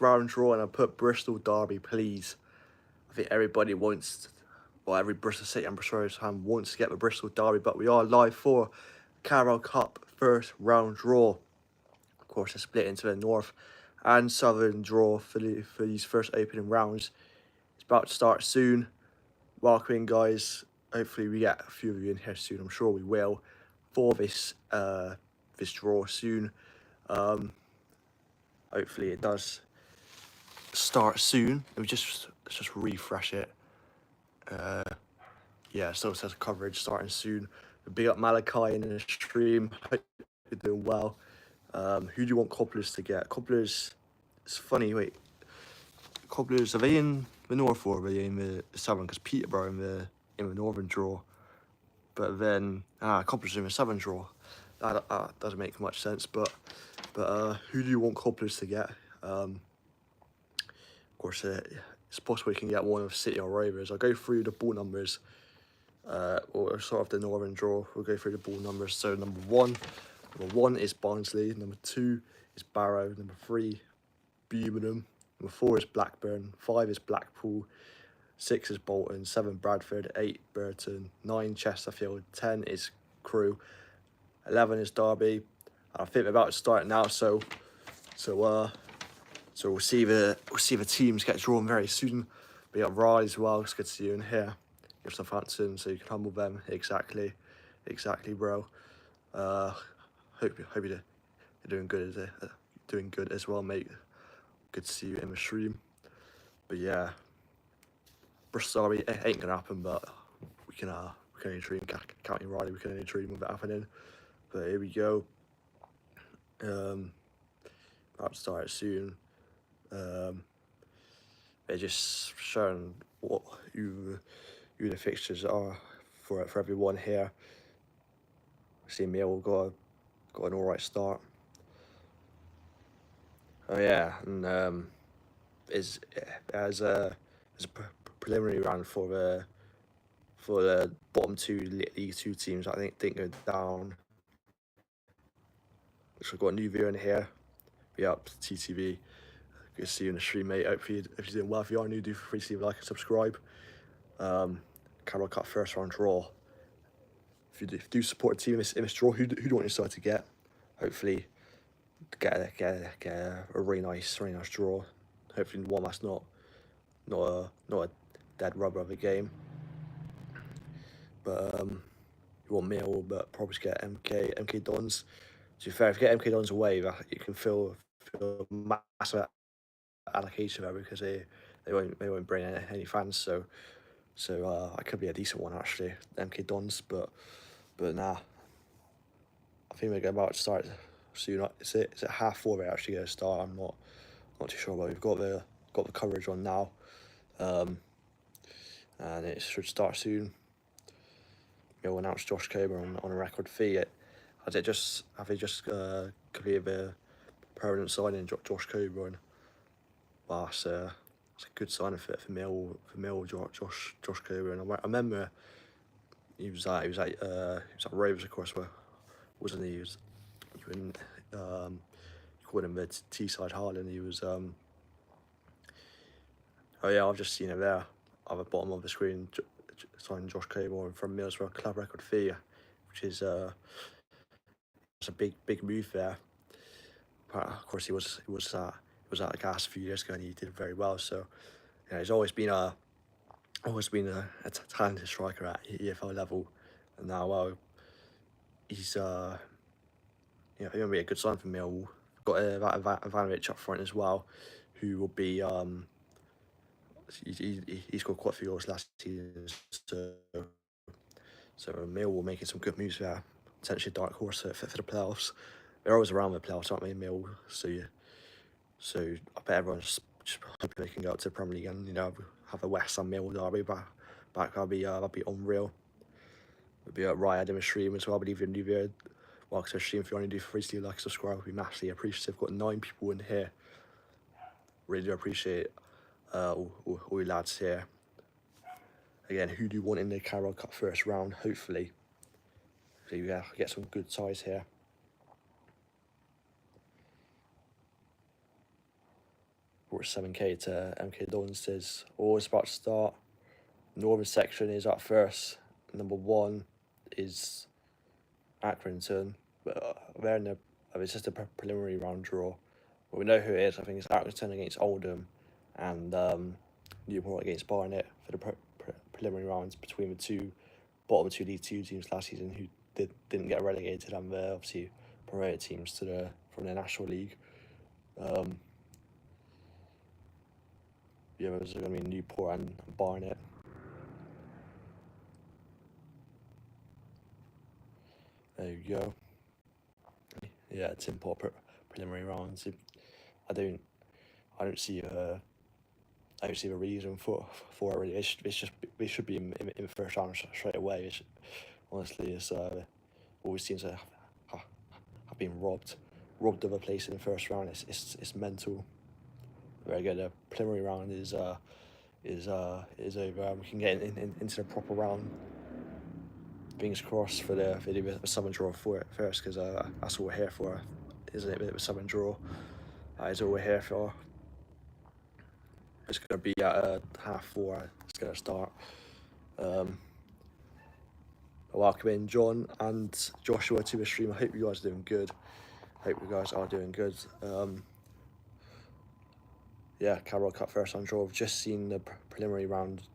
round draw, and I put Bristol Derby, please. I think everybody wants, well, every Bristol City and Bristol fan wants to get the Bristol Derby, but we are live for Carabao Cup first round draw. Of course, it's split into the north and southern draw for these first opening rounds. It's about to start soon. Welcome in, guys. Hopefully, we get a few of you in here soon. I'm sure we will for this this draw soon. Hopefully, it does start soon. Let's just refresh it. Yeah, still says coverage starting soon. Big up Malachi in the stream. Hope you're doing well. Who do you want Cobblers to get? Cobblers, it's funny, wait. Cobblers, are they in the north or are they in the southern? Because Peterborough in the northern draw. But then, Cobblers in the southern draw. That doesn't make much sense, but who do you want Cobblers to get? Of course, it's possible you can get one of City or Rovers. I'll go through the ball numbers, or sort of the northern draw. We'll go through the ball numbers. So number one is Barnsley. Number 2 is Barrow. Number 3, Birmingham. Number 4 is Blackburn. 5 is Blackpool. 6 is Bolton. 7 Bradford. 8 Burton. 9 Chesterfield. 10 is Crewe. 11 is Derby. I think we're about to start now, so we'll see the teams get drawn very soon. We got Rye as well. It's good to see you in here. Give Southampton, so you can humble them. Exactly, bro. Hope you're doing good as well, mate. Good to see you in the stream. But yeah, Bristol Derby ain't gonna happen, but we can only dream. County Riley, we can only dream of it happening. But here we go. About to start soon. They're just showing who the fixtures are for everyone here. See, Mill got an alright start. Oh yeah, and there's a preliminary round for the bottom 2 League 2 teams. I think go down. So we've got a new viewer in here. Be up TTV. Good to see you in the stream, mate. Hopefully, if you're doing well, if you are new, do feel free to leave a like and subscribe. Carabao Cup first round draw. If you do support a team in this draw, who do you want your side to get? Hopefully, get a really nice draw. Hopefully, one that's not a dead rubber of a game. But you want Mill, but probably just get MK Dons. To be fair, if you get MK Dons away, you can feel massive allocation there because they won't bring any fans. So it could be a decent one actually, MK Dons. But nah, I think we're about to start soon. Is it 4:30 we're actually going to start? I'm not too sure, but we've got the coverage on now, and it should start soon. We'll announce Josh Coburn on a record fee. Have they just completed the permanent signing, Josh Coburn? Well, it's a good signing for Mill, Josh Coburn. I remember he was at Rovers, of course, wasn't he? You called him the Teesside Harlan. He was oh yeah, I've just seen it there at the bottom of the screen. Signing Josh Coburn from Middlesbrough, club record fee, which is it's a big move there. But of course, he was at the Gas a few years ago, and he did very well. So yeah, he's always been a talented striker at EFL level, and now he's he's gonna be a good sign for Mill. Got Ivanovic up front as well, who will be he scored quite a few goals last season, so Mill will making some good moves there. Potentially a dark horse for the playoffs. They're always around the playoffs, aren't they, Mill? So I bet everyone's just hoping they can go up to the Premier League and have a West Ham Mill derby back. That'd be unreal. It'd be Riot in the stream as well. I believe in new video. Welcome to the stream. If you want to do free to like, subscribe, we'd be massively appreciative. Got 9 people in here. Really do appreciate all you lads here. Again, who do you want in the Carabao Cup first round? Hopefully, so you get some good size here. 47k to MK Dons is always about to start. Northern section is up first. Number 1 is Accrington, but they're in the. It's just a preliminary round draw. But we know who it is. I think it's Accrington against Oldham, and Newport against Barnet for the preliminary rounds between the bottom two League Two teams last season who didn't get relegated, and they're obviously promoted teams from the National League. There's going to be Newport and Barnet. There you go. Yeah, it's important preliminary rounds. I don't see the reason for it really. They should be in the first round straight away. Honestly, it's always seems to have been robbed of a place in the first round. It's mental. Very good. The preliminary round is over. We can get into the proper round. Fingers crossed for the Southern draw for it first, because that's what we're here for, isn't it? The Southern draw. That is all we're here for. It's going to be at 4:30. It's going to start. Welcome in John and Joshua to the stream. I hope you guys are doing good. Carabao Cup first round draw. I've just seen the preliminary rounds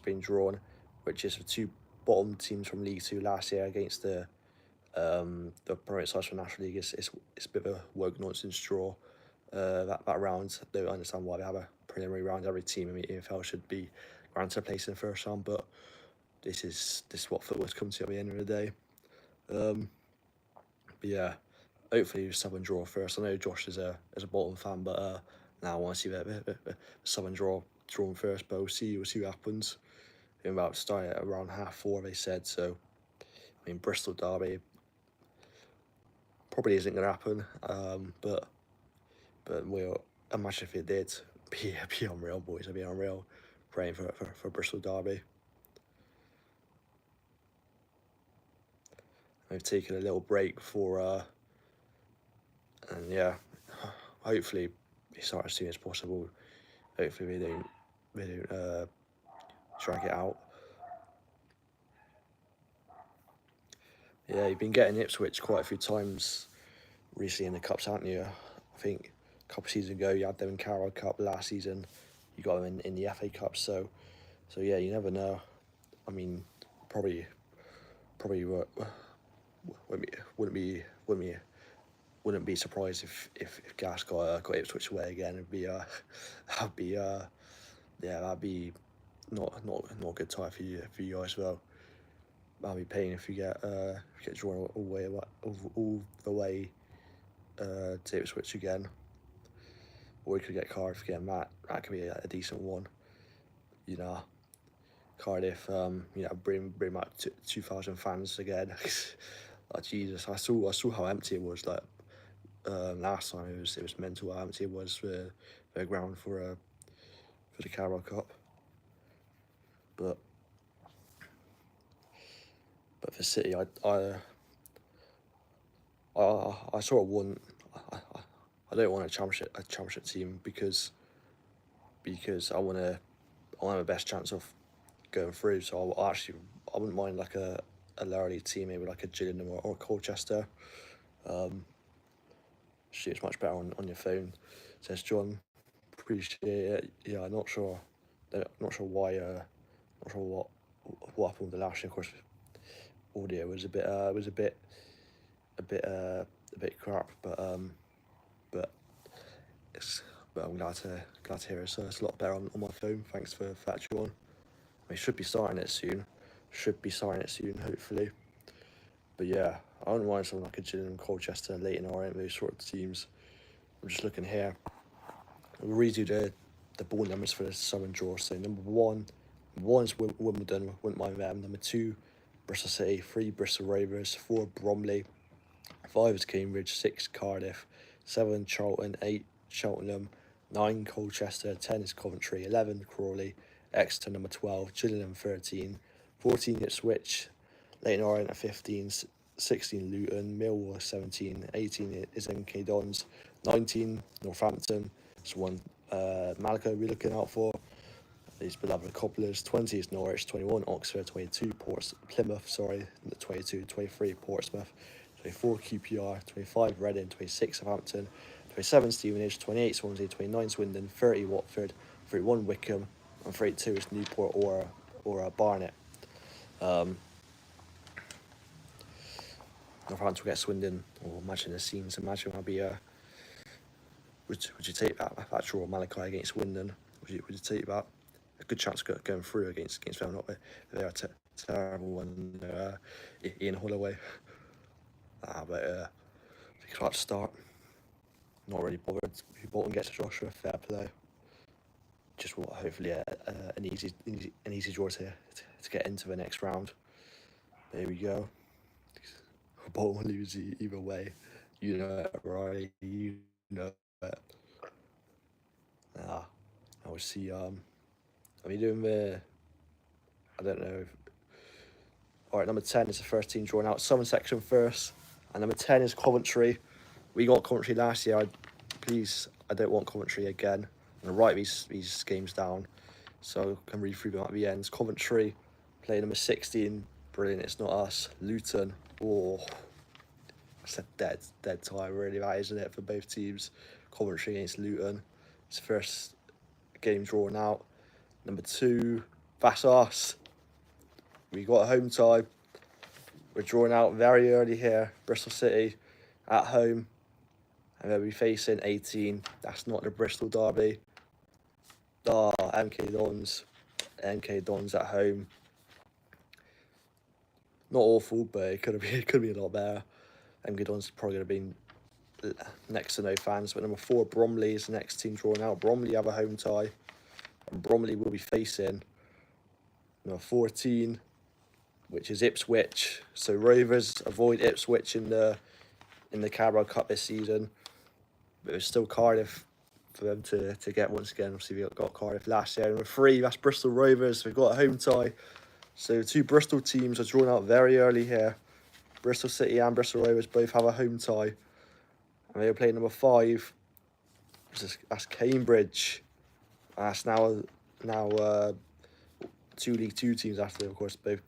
being drawn, which is the 2 bottom teams from League Two last year against the promoted sides from National League. It's a bit of a woke nonsense draw. That round, I don't understand why they have a preliminary round. Every team in the EFL should be granted a place in the first round, but this is what football's come to at the end of the day. Hopefully Southern draw first. I know Josh is a Bolton fan, but now I want to see the Southern drawn first. But we'll see what happens. We're about to start at around 4:30, they said. So, I mean, Bristol derby probably isn't going to happen. But we'll imagine if it did. Be unreal, boys. It'd be unreal. Praying for Bristol derby. We've taken a little break for hopefully we start as soon as possible. Hopefully we don't drag it out. Yeah, you've been getting Ipswich quite a few times recently in the Cups, haven't you? I think a couple of seasons ago you had them in Carabao Cup. Last season you got them in the FA Cup. So yeah, you never know. I mean, probably wouldn't be surprised if Gas got Ipswich away again. That'd be not a good time for you guys as well. That'd be pain if you get drawn all the way to Ipswich again, or you could get Cardiff again. That could be a decent one. Cardiff, bring back 2,000 fans again. Like, Jesus, I saw how empty it was. Like last time, it was mental how empty it was for the ground for the Carabao Cup. But for City, I sort of want. I don't want a championship team because I want to have the best chance of going through. So I wouldn't mind like a lower league team, maybe like a Gillingham or Colchester. Shoots much better on your phone, says John. Appreciate it. Yeah, I'm not sure why. Not sure what happened with the last year. Of course, audio was a bit crap, but I'm glad to hear it. So it's a lot better on my phone. Thanks for that, John. We should be starting it soon. Hopefully. But yeah, I don't mind something like a Gillingham, Colchester, Leighton Orient, those sort of teams. I'm just looking here. We'll redo the ball numbers for the Southern draw. So number 1 is Wimbledon, wouldn't mind them. Number 2, Bristol City. 3, Bristol Rovers. 4, Bromley. 5 is Cambridge. 6, Cardiff. 7, Charlton. 8, Cheltenham. 9, Colchester. 10 is Coventry. 11, Crawley. Exeter number 12. Gillingham 13. 14, Ipswich. Leighton Orient at 15. 16, Luton. Millwall 17. 18 is MK Dons. 19, Northampton. So one Malachi we're looking out for. These beloved couplers. 20 is Norwich, 21 Oxford, 22 Plymouth, 22, 23 Portsmouth, 24 QPR, 25 Reading, 26 Southampton, 27 Stevenage, 28 Swansea, 29 Swindon, 30 Watford, 31 Wickham, and 32 is Newport or Barnet. Northampton will get Swindon, or imagine the scenes. Imagine that'd be would you take that draw Malachi against Swindon? Would you take that? A good chance of going through against them. Not they are terrible and Ian Holloway. But if you could start, not really bothered who Bolton gets to Joshua. Fair play. Just hopefully an easy draw to get into the next round. There we go. Bolton will lose either way. You know it, right? You know it. I will see. Are we doing the? I don't know. Alright, number 10 is the first team drawn out. Southern section first. And number 10 is Coventry. We got Coventry last year. I don't want Coventry again. I'm going to write these games down so I can read through them at the end. Coventry, playing number 16. Brilliant, it's not us. Luton. Oh, it's a dead tie, really, that, isn't it, for both teams? Coventry against Luton. It's the first game drawn out. Number 2, that's us. We got a home tie. We're drawing out very early here. Bristol City at home. And they'll be facing 18. That's not the Bristol derby. MK Dons. MK Dons at home. Not awful, but it could be a lot better. MK Dons probably going to be next to no fans. But number 4, Bromley is the next team drawn out. Bromley have a home tie. And Bromley will be facing number 14, which is Ipswich. So Rovers avoid Ipswich in the Carabao Cup this season. But it was still Cardiff for them to get once again. Obviously, we got Cardiff last year. Number 3, that's Bristol Rovers. We've got a home tie. So 2 Bristol teams are drawn out very early here. Bristol City and Bristol Rovers both have a home tie. And they were playing number 5. That's Cambridge. That's now 2 League 2 teams after, of course, both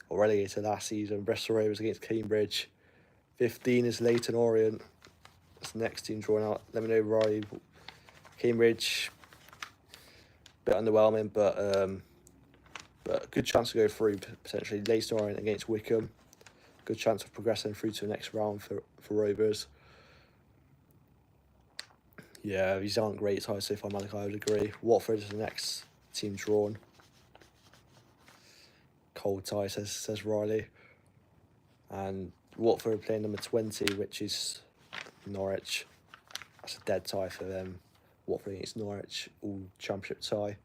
got relegated last season. Bristol Rovers against Cambridge. 15 is Leyton Orient. That's the next team drawn out. Let me know, Rory. Cambridge, bit underwhelming, but a good chance to go through potentially. Leyton Orient against Wickham. Good chance of progressing through to the next round for Rovers. Yeah, these aren't great ties so far, Malachi, I would agree. Watford is the next team drawn. Cold tie, says Riley. And Watford playing number 20, which is Norwich. That's a dead tie for them. Watford against Norwich, all championship tie.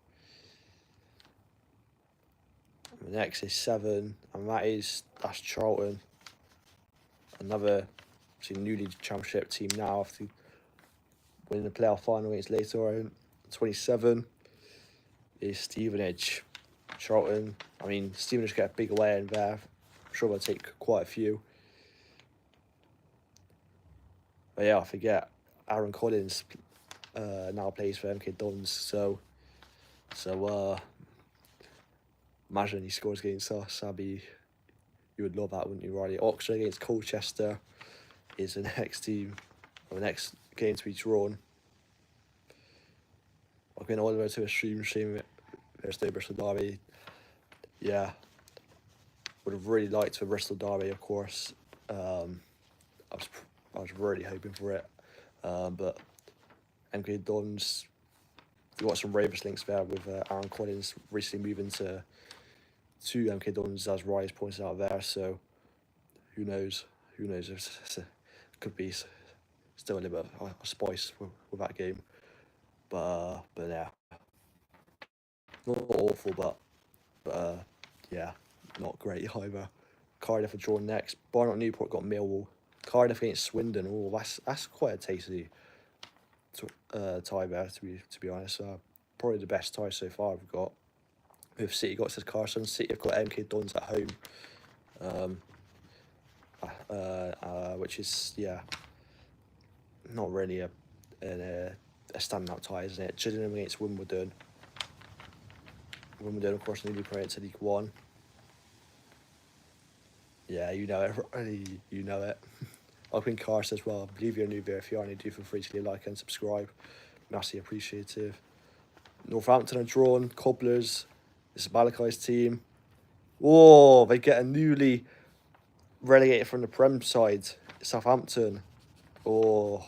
And the next is 7, and that's Charlton. Another newly championship team now after winning the playoff final against Leyton Orient. 27 is Stevenage. Charlton, Stevenage get a big away in there. I'm sure they'll take quite a few. But yeah, I forget. Aaron Collins now plays for MK Dons, so imagine he scores against us. You would love that, wouldn't you, Riley? Oxford against Colchester is the next team, or the next game to be drawn. I've been all the way to a stream there's the Bristol derby. Yeah, would have really liked the Bristol derby, of course. I was really hoping for it, but MK Dons, you got some Ravens links there with Aaron Collins recently moving to MK Dons, as Riley's pointed out there. So who knows? It could be still a little bit of a spice with that game, but yeah, not awful, but yeah, not great either. Cardiff are drawn next. Barnet Newport got Millwall. Cardiff against Swindon. Oh, that's quite a tasty tie there, to be honest. Probably the best tie so far we've got. With City got says Carson. City have got MK Dons at home. Which is, yeah, not really a a standout tie, isn't it? Gillingham against Wimbledon. Wimbledon, of course, newly promoted to League One. Yeah, you know it. You know it. Like when Carr says, well, I believe you're new there. If you are new, do feel free to like and subscribe. Massively appreciative. Northampton are drawn. Cobblers. This is Malakai's team. Whoa, they get a newly relegated from the Prem side. Southampton. Oh,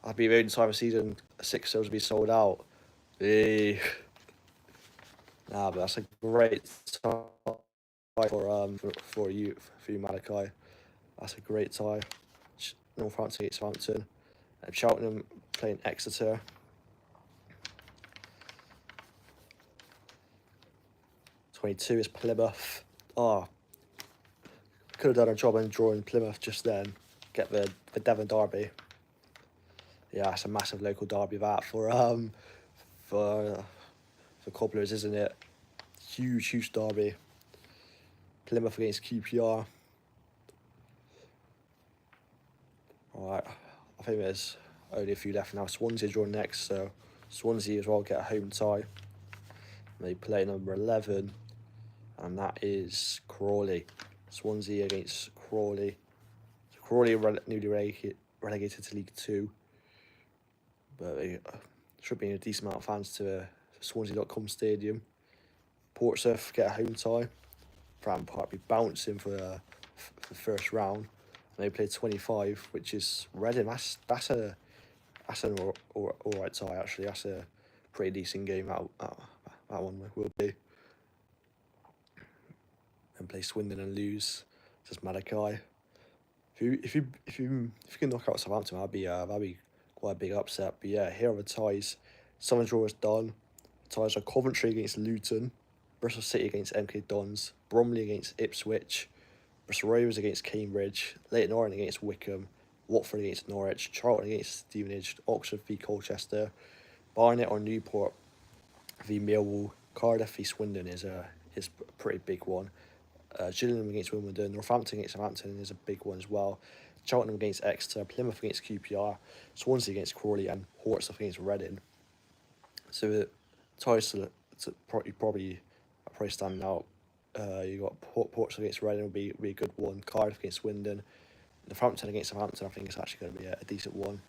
that'd be the only time of season 6 sales will be sold out. Eh. Nah, but that's a great tie for you, Malachi. That's a great tie. Northampton against Southampton. Cheltenham playing Exeter. '22 is Plymouth. Oh, could have done a job in drawing Plymouth just then. Get the Devon derby. Yeah, it's a massive local derby that for Cobblers, isn't it? Huge derby. Plymouth against QPR. Alright, I think there's only a few left now. Swansea draw next, so Swansea as well get a home tie. They play number 11, and that is Crawley. Swansea against Crawley. So Crawley are newly relegated to League 2, but they should be a decent amount of fans to Swansea.com stadium. Portsmouth get a home tie. Fratton Park be bouncing for the first round. And they play 25, which is Reading. That's an alright tie actually. That's a pretty decent game. That one will be. And play Swindon and lose. Just Malachi. If you can knock out Southampton, that'd be quite a big upset. But yeah, here are the ties. Southern draw is done. The ties are Coventry against Luton, Bristol City against MK Dons, Bromley against Ipswich, Bristol Rovers against Cambridge, Leyton Orient against Wickham, Watford against Norwich, Charlton against Stevenage, Oxford v Colchester, Barnet or Newport v Millwall, Cardiff v Swindon is a pretty big one. Gillingham against Wimbledon, Northampton against Southampton is a big one as well. Cheltenham against Exeter, Plymouth against QPR, Swansea against Crawley, and Portsmouth against Reading. So the ties to probably stand out. You got Portsmouth against Reading will be a good one. Cardiff against Swindon, Northampton against Southampton. I think it's actually going to be a decent one.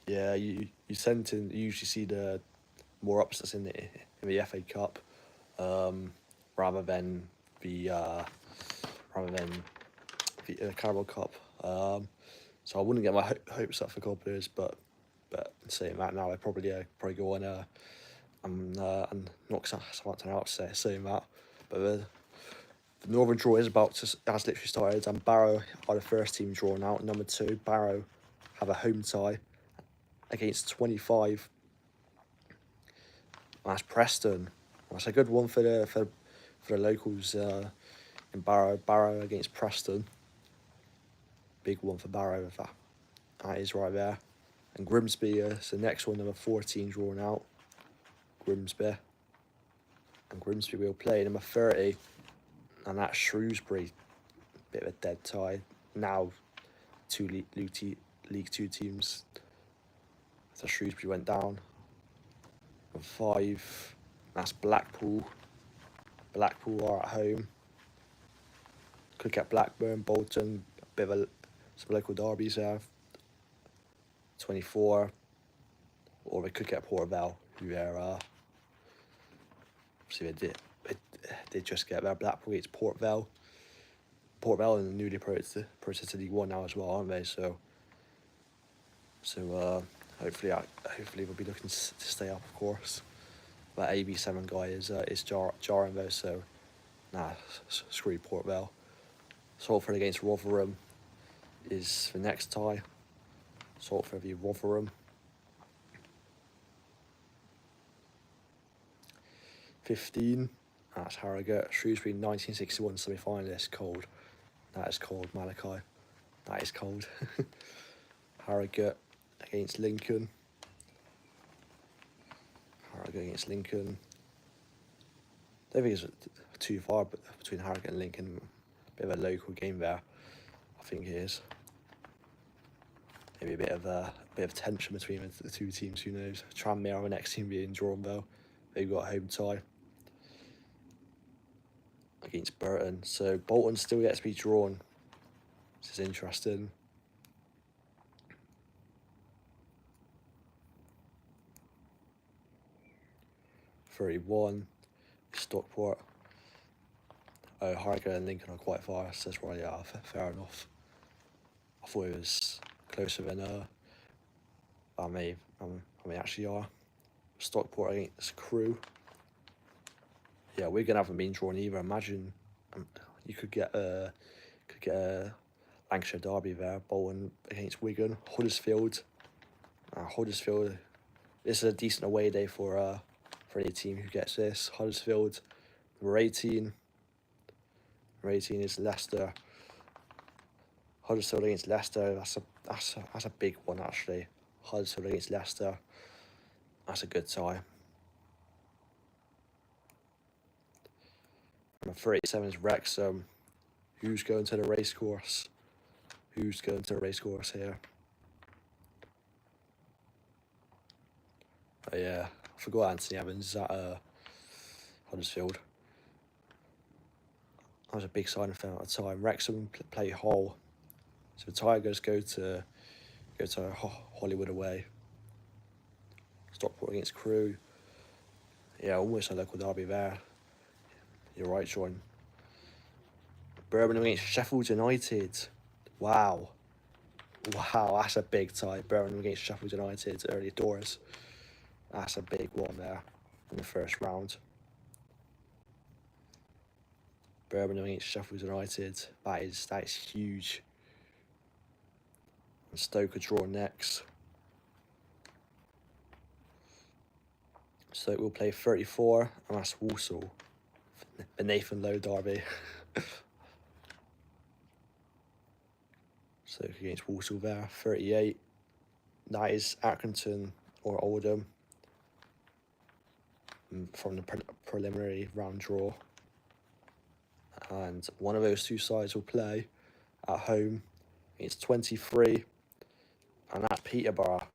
Yeah, you usually see the more upsets in the FA Cup, rather than the Carabao Cup. So I wouldn't get my hopes up for Cobblers, but saying that now, I probably go on and knock Southampton out. Saying that, but the Northern draw has literally started, and Barrow are the first team drawn out. Number 2, Barrow have a home tie against 25. That's Preston. That's a good one for the locals in Barrow. Barrow against Preston. Big one for Barrow. If that is right there. And Grimsby is the next one, number 14 drawn out. Grimsby. And Grimsby will play number 30. And that's Shrewsbury. Bit of a dead tie. Now 2 League 2 teams. So Shrewsbury went down. 5, that's Blackpool. Blackpool are at home. Could get Blackburn, Bolton, some local derbies there. 24, or they could get Port Vale, who are obviously they just get there. Blackpool against Port Vale. Port Vale in the newly promoted to League 1 now as well, aren't they? So hopefully we'll be looking to stay up, of course. That AB7 guy is jarring though, so screw Port Vale. Salford against Rotherham is the next tie. Salford v Rotherham. 15, that's Harrogate. Shrewsbury 1961 semi-finalist. Cold. That is cold, Malachi. That is cold. Harrogate against Lincoln. Harrogate against Lincoln. I don't think it's too far between Harrogate and Lincoln. Bit of a local game there, I think it is. maybe a bit of tension between the two teams. Who knows? Tranmere are the next team being drawn though. They've got a home tie against Burton, so Bolton still yet to be drawn. This is interesting. (31) Stockport. Oh, Harrogate and Lincoln are quite far, so that's right, yeah, fair enough. I thought it was closer than I may actually are. Stockport against Crewe. Yeah, Wigan haven't been drawn either. Imagine you could get a Lancashire derby there. Bolton against Wigan. Huddersfield. Huddersfield. This is a decent away day for any team who gets this. Huddersfield. Number 18. Number 18 is Leicester. Huddersfield against Leicester. That's a big one actually. Huddersfield against Leicester. That's a good tie. Number 37 is Wrexham. Who's going to the racecourse? Who's going to the racecourse here? Oh yeah, I forgot Anthony Evans at Huddersfield. That was a big signing for them at the time. Wrexham play Hull, so the Tigers go to Hollywood away. Stockport against Crewe. Yeah, almost a local derby there. You're right, Sean. Birmingham against Sheffield United. Wow, that's a big tie. Birmingham against Sheffield United early doors. That's a big one there in the first round. Birmingham against Sheffield United. That is huge. And Stoke are drawn next. Stoke will play 34, and that's Walsall. The Nathan Lowe derby. Stoke against Walsall there. 38. That is Accrington or Oldham from the preliminary round draw. And one of those two sides will play at home. It's 23, and that's Peterborough.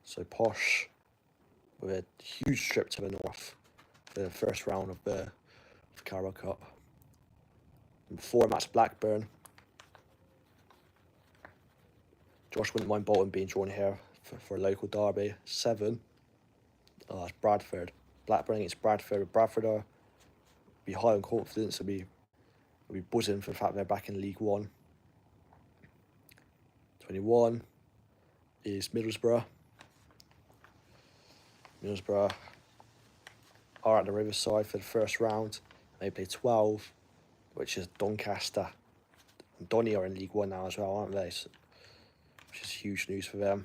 So posh with a huge trip to the north for the first round of the Carabao Cup. Number 4, that's Blackburn. Josh wouldn't mind Bolton being drawn here for a local derby. 7. Oh, that's Bradford. Blackburn against Bradford. Bradford are be high on confidence. They'll be buzzing for the fact they're back in League One. 21 is Middlesbrough. Middlesbrough are at the Riverside for the first round. They play 12, which is Doncaster. And Donny are in League One now as well, aren't they? So, which is huge news for them.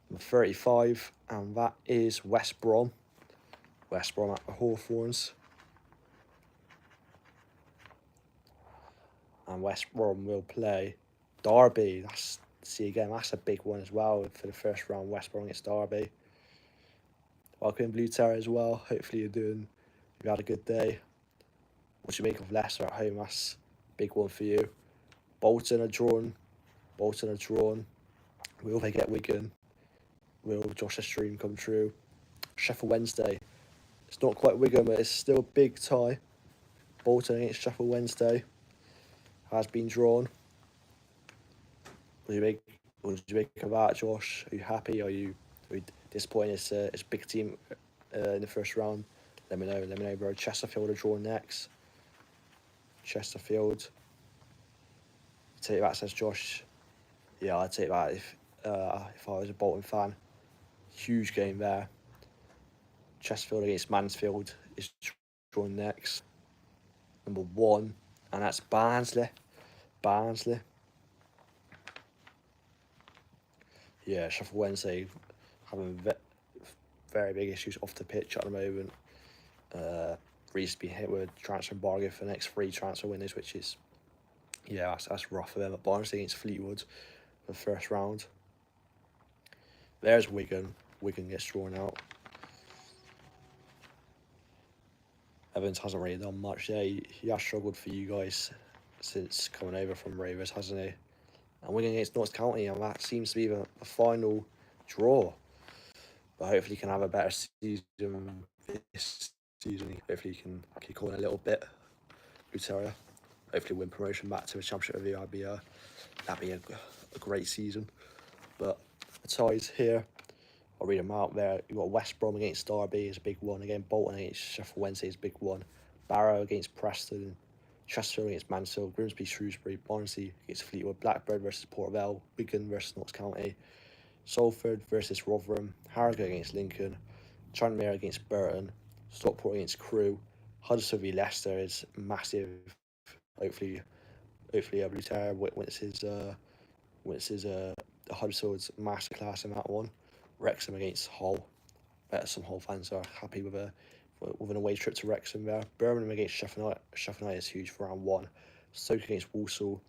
Number 35, and that is West Brom. West Brom at the Hawthorns. And West Brom will play Derby. That's a big one as well for the first round. West Brom against Derby. Welcome Blue Terror as well. Hopefully you had a good day. What do you make of Leicester at home? That's a big one for you. Bolton are drawn. Will they get Wigan? Will Josh's dream come true? Sheffield Wednesday. It's not quite Wigan, but it's still a big tie. Bolton against Sheffield Wednesday has been drawn. What do you make of that, Josh? Are you happy? Are you disappointed? It's a big team in the first round. Let me know, bro. Chesterfield are drawn next. Chesterfield. Take that, says Josh. Yeah, I'd take that if I was a Bolton fan. Huge game there. Chesterfield against Mansfield is drawn next. Number 1, and that's Barnsley. Yeah, Sheffield Wednesday having very big issues off the pitch at the moment. Reece been hit with a transfer embargo for the next 3 transfer windows, which is, yeah, that's rough for them. At Barnsley against Fleetwood for the first round. There's Wigan. Wigan gets drawn out. Evans hasn't really done much. Yeah, he has struggled for you guys since coming over from Ravers, hasn't he? And winning against Notts County, and that seems to be the final draw. But hopefully, he can have a better season this season. Hopefully, he can kick on a little bit. Uteria. Hopefully, win promotion back to the Championship of the IBA. That'd be a great season. But the ties here, I'll read them out there. You've got West Brom against Derby is a big one. Again, Bolton against Sheffield Wednesday is a big one. Barrow against Preston. Chester against Mansfield. Grimsby, Shrewsbury. Barnsley against Fleetwood. Blackburn versus Port Vale. Wigan versus Notts County. Salford versus Rotherham. Harrogate against Lincoln. Tranmere against Burton. Stockport against Crewe. Huddersfield v Leicester is massive. Hopefully, Bluter witnesses Huddersfield's masterclass in that one. Wrexham against Hull. Bet some Hull fans are happy with an away trip to Wrexham there. Birmingham against Sheffield United is huge for round one. Stoke against Walsall.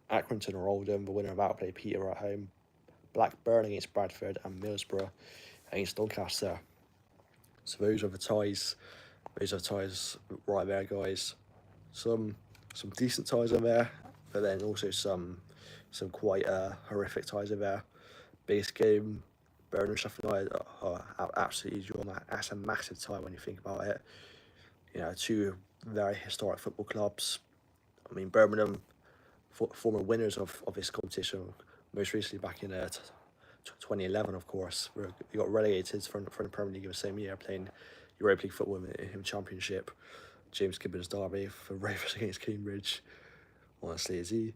Accrington or Oldham, the winner of Outplay Peter at home. Blackburn against Bradford, and Middlesbrough against Doncaster. So those are the ties. Those are the ties right there, guys. Some decent ties in there, but then also some quite horrific ties in there. Biggest game, Birmingham Sheffield United are absolutely drawn. That's a massive tie when you think about it. You know, two very historic football clubs. I mean, Birmingham, former winners of this competition, most recently back in 2011, of course, where they got relegated from the Premier League in the same year, playing Europa League football in the Championship. James Gibbons derby for Ravers against Cambridge. Honestly, is he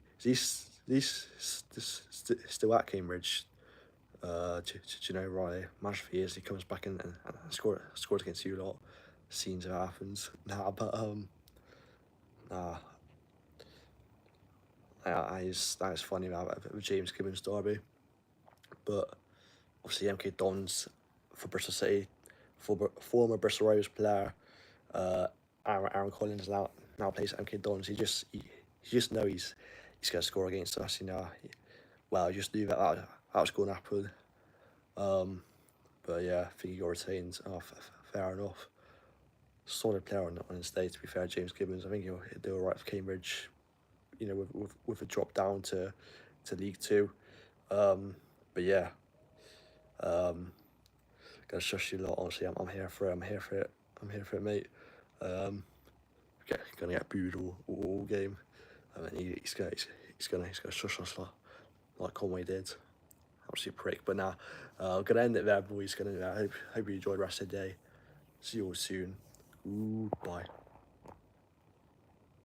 still at Cambridge? Do you know, right? Match for years, he comes back and scored against you lot. Scenes of Athens. Nah, but nah, that is funny about James Gibbons derby. But obviously, MK Dons for Bristol City, former Bristol Rovers player, Aaron Collins now plays at MK Dons. You just know he's going to score against us. You know, well, you just knew that was going to happen. But yeah, I think he got retained. Oh, fair enough. Solid player on his day, to be fair, James Gibbons. I think he'll do alright for Cambridge, you know, with a drop down to League Two. But yeah, gotta shush you lot. Honestly, I'm here for it. I'm here for it, mate. Gonna get booed all game. I mean, he's gonna shush us like Conway did. Absolute prick. But nah, I'm gonna end it there, boys. I hope you enjoyed the rest of the day. See you all soon. Bye.